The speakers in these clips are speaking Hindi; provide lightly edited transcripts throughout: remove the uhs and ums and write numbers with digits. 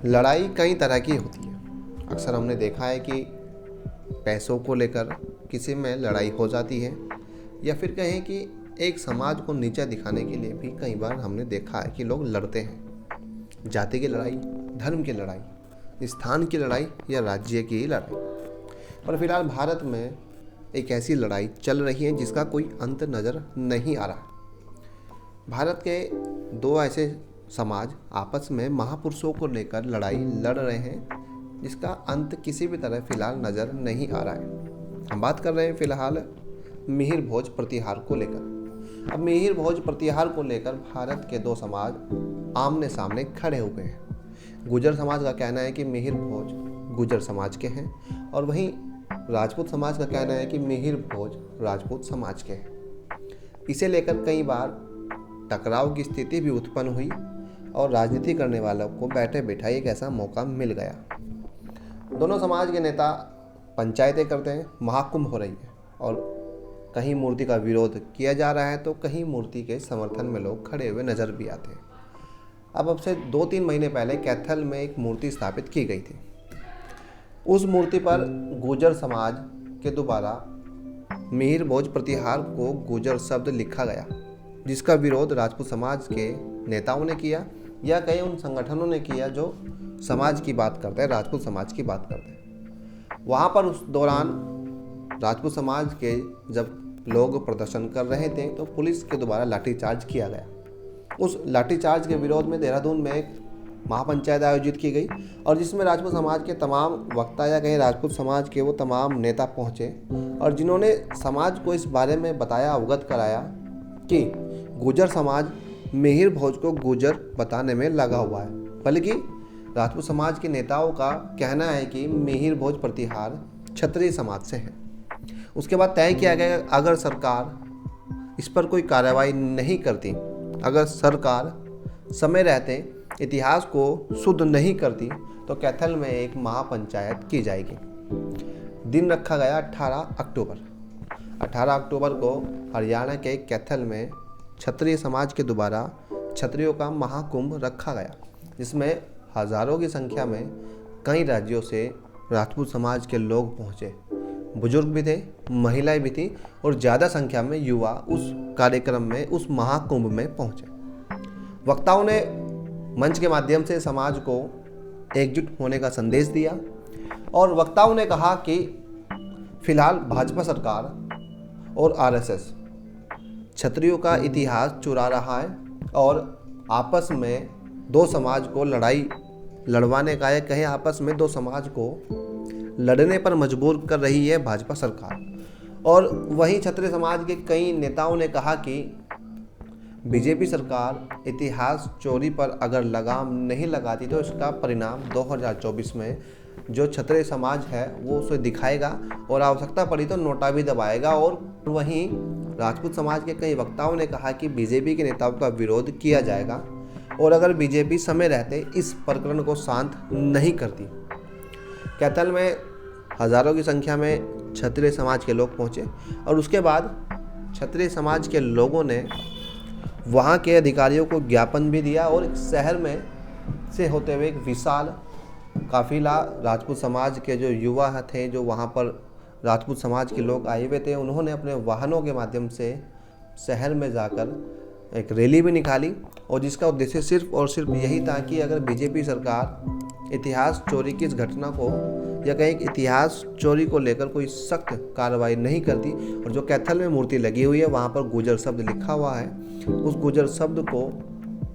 लड़ाई कई तरह की होती है। अक्सर हमने देखा है कि पैसों को लेकर किसी में लड़ाई हो जाती है, या फिर कहें कि एक समाज को नीचा दिखाने के लिए भी कई बार हमने देखा है कि लोग लड़ते हैं। जाति की लड़ाई, धर्म की लड़ाई, स्थान की लड़ाई या राज्य की लड़ाई। पर फिलहाल भारत में एक ऐसी लड़ाई चल रही है जिसका कोई अंत नज़र नहीं आ रहा। भारत के दो ऐसे समाज आपस में महापुरुषों को लेकर लड़ाई लड़ रहे हैं जिसका अंत किसी भी तरह फिलहाल नज़र नहीं आ रहा है। हम बात कर रहे हैं फिलहाल मिहिर भोज प्रतिहार को लेकर। अब मिहिर भोज प्रतिहार को लेकर भारत के दो समाज आमने सामने खड़े हो गए हैं। गुर्जर समाज का कहना है कि मिहिर भोज गुर्जर समाज के हैं, और वहीं राजपूत समाज का कहना है कि मिहिर भोज राजपूत समाज के हैं। इसे लेकर कई बार टकराव की स्थिति भी उत्पन्न हुई और राजनीति करने वालों को बैठे बैठाए एक ऐसा मौका मिल गया। दोनों समाज के नेता पंचायतें करते हैं, महाकुंभ हो रही है और कहीं मूर्ति का विरोध किया जा रहा है तो कहीं मूर्ति के समर्थन में लोग खड़े हुए नजर भी आते हैं। अब से 2-3 महीने पहले कैथल में एक मूर्ति स्थापित की गई थी। उस मूर्ति पर गुर्जर समाज के द्वारा मिहिर भोज प्रतिहार को गुर्जर शब्द लिखा गया, जिसका विरोध राजपूत समाज के नेताओं ने किया या कई उन संगठनों ने किया जो समाज की बात करते हैं, राजपूत समाज की बात करते हैं। वहाँ पर उस दौरान राजपूत समाज के जब लोग प्रदर्शन कर रहे थे तो पुलिस के द्वारा लाठीचार्ज किया गया। उस लाठीचार्ज के विरोध में देहरादून में एक महापंचायत आयोजित की गई और जिसमें राजपूत समाज के तमाम वक्ता या कहीं राजपूत समाज के वो तमाम नेता पहुँचे और जिन्होंने समाज को इस बारे में बताया, अवगत कराया कि गुर्जर समाज मिहिर भोज को गुर्जर बताने में लगा हुआ है, बल्कि राजपूत समाज के नेताओं का कहना है कि मिहिर भोज प्रतिहार क्षत्रिय समाज से है। उसके बाद तय किया गया अगर सरकार इस पर कोई कार्रवाई नहीं करती, अगर सरकार समय रहते इतिहास को शुद्ध नहीं करती तो कैथल में एक महापंचायत की जाएगी। दिन रखा गया 18 अक्टूबर। 18 अक्टूबर को हरियाणा के कैथल में क्षत्रिय समाज के द्वारा क्षत्रियों का महाकुंभ रखा गया, जिसमें हजारों की संख्या में कई राज्यों से राजपूत समाज के लोग पहुंचे। बुजुर्ग भी थे, महिलाएं भी थी और ज़्यादा संख्या में युवा उस कार्यक्रम में, उस महाकुंभ में पहुंचे। वक्ताओं ने मंच के माध्यम से समाज को एकजुट होने का संदेश दिया और वक्ताओं ने कहा कि फिलहाल भाजपा सरकार और आरएसएस क्षत्रियों का इतिहास चुरा रहा है और आपस में दो समाज को लड़ाई लड़वाने का या कहीं आपस में दो समाज को लड़ने पर मजबूर कर रही है भाजपा सरकार। और वहीं क्षत्रिय समाज के कई नेताओं ने कहा कि बीजेपी सरकार इतिहास चोरी पर अगर लगाम नहीं लगाती तो इसका परिणाम 2024 में जो क्षत्रिय समाज है वो उसे दिखाएगा और आवश्यकता पड़ी तो नोटा भी दबाएगा। और वहीं राजपूत समाज के कई वक्ताओं ने कहा कि बीजेपी के नेताओं का विरोध किया जाएगा और अगर बीजेपी समय रहते इस प्रकरण को शांत नहीं करती। कैथल में हजारों की संख्या में क्षत्रिय समाज के लोग पहुंचे और उसके बाद क्षत्रिय समाज के लोगों ने वहां के अधिकारियों को ज्ञापन भी दिया और शहर में से होते हुए एक विशाल काफिला राजपूत समाज के जो युवा थे, जो वहां पर राजपूत समाज के लोग आए हुए थे, उन्होंने अपने वाहनों के माध्यम से शहर में जाकर एक रैली भी निकाली और जिसका उद्देश्य सिर्फ और सिर्फ यही था कि अगर बीजेपी सरकार इतिहास चोरी की इस घटना को या कहीं इतिहास चोरी को लेकर कोई सख्त कार्रवाई नहीं करती और जो कैथल में मूर्ति लगी हुई है वहाँ पर गुर्जर शब्द लिखा हुआ है, उस गुर्जर शब्द को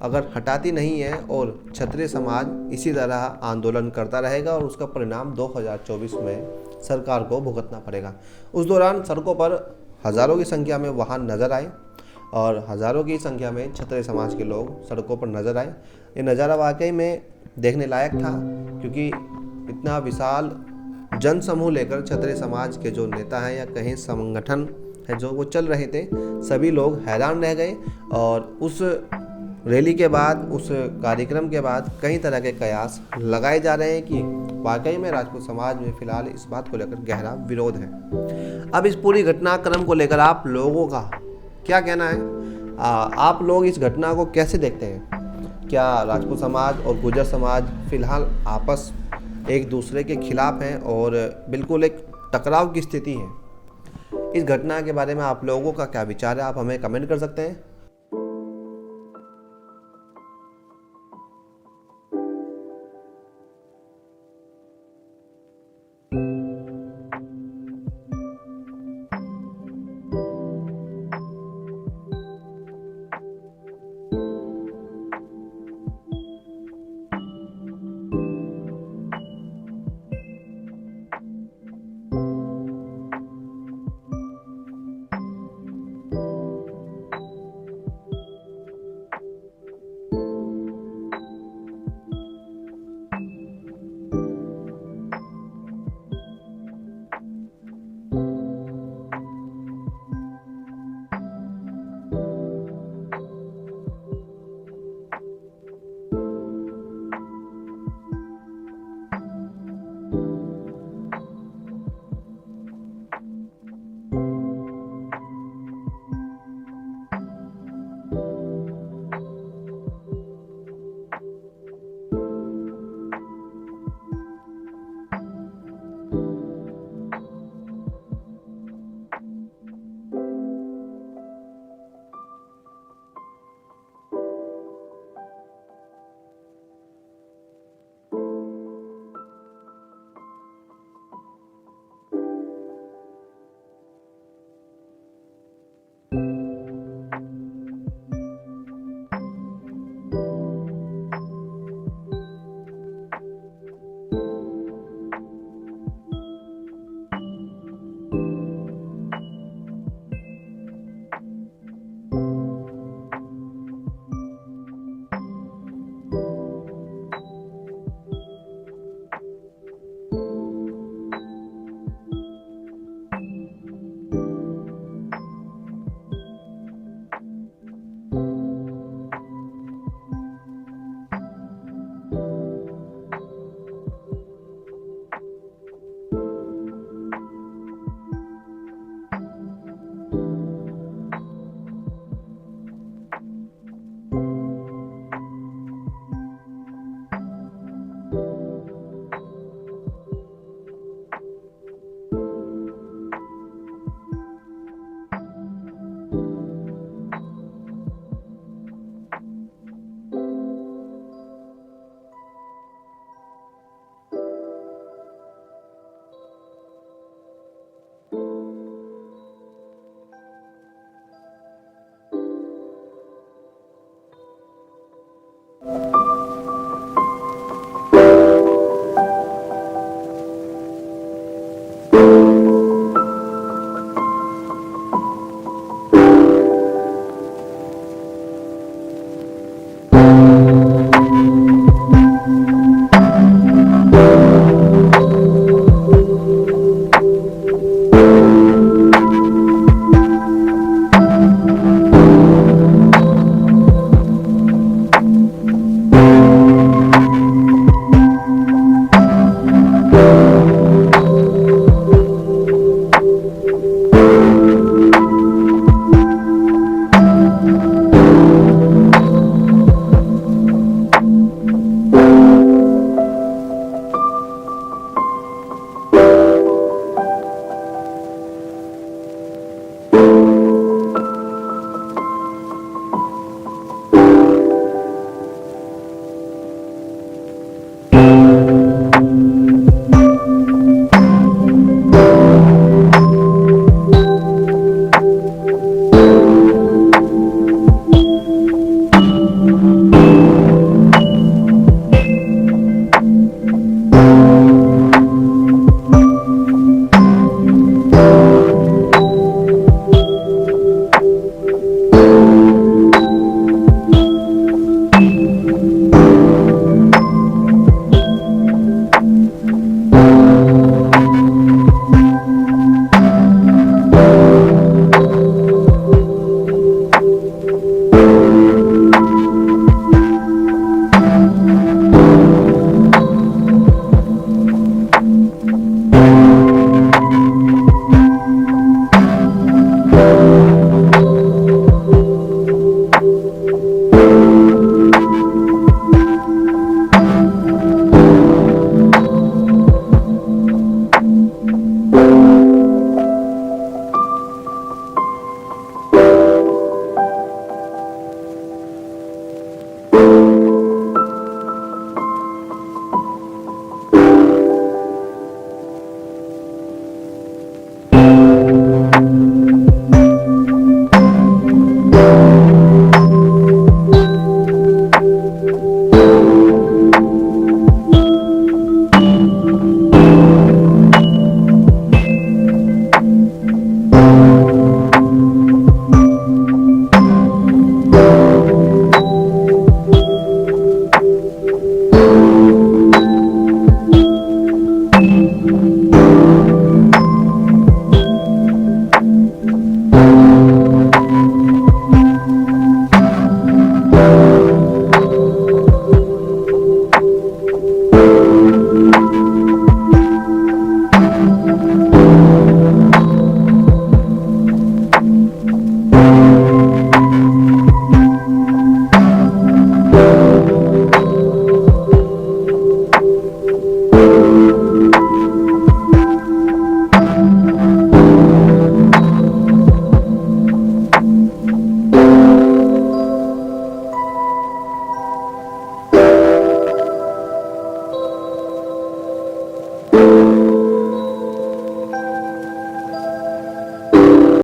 अगर हटाती नहीं है और क्षत्रिय समाज इसी तरह आंदोलन करता रहेगा और उसका परिणाम 2024 में सरकार को भुगतना पड़ेगा। उस दौरान सड़कों पर हज़ारों की संख्या में वाहन नज़र आए और हज़ारों की संख्या में क्षत्रिय समाज के लोग सड़कों पर नज़र आए। ये नज़ारा वाकई में देखने लायक था, क्योंकि इतना विशाल जन समूह लेकर क्षत्रिय समाज के जो नेता हैं या कहीं संगठन है जो वो चल रहे थे, सभी लोग हैरान रह गए। और उस रैली के बाद, उस कार्यक्रम के बाद कई तरह के कयास लगाए जा रहे हैं कि वाकई में राजपूत समाज में फिलहाल इस बात को लेकर गहरा विरोध है। अब इस पूरी घटनाक्रम को लेकर आप लोगों का क्या कहना है? आप लोग इस घटना को कैसे देखते हैं? क्या राजपूत समाज और गुर्जर समाज फ़िलहाल आपस एक दूसरे के खिलाफ हैं और बिल्कुल एक टकराव की स्थिति है? इस घटना के बारे में आप लोगों का क्या विचार है? आप हमें कमेंट कर सकते हैं।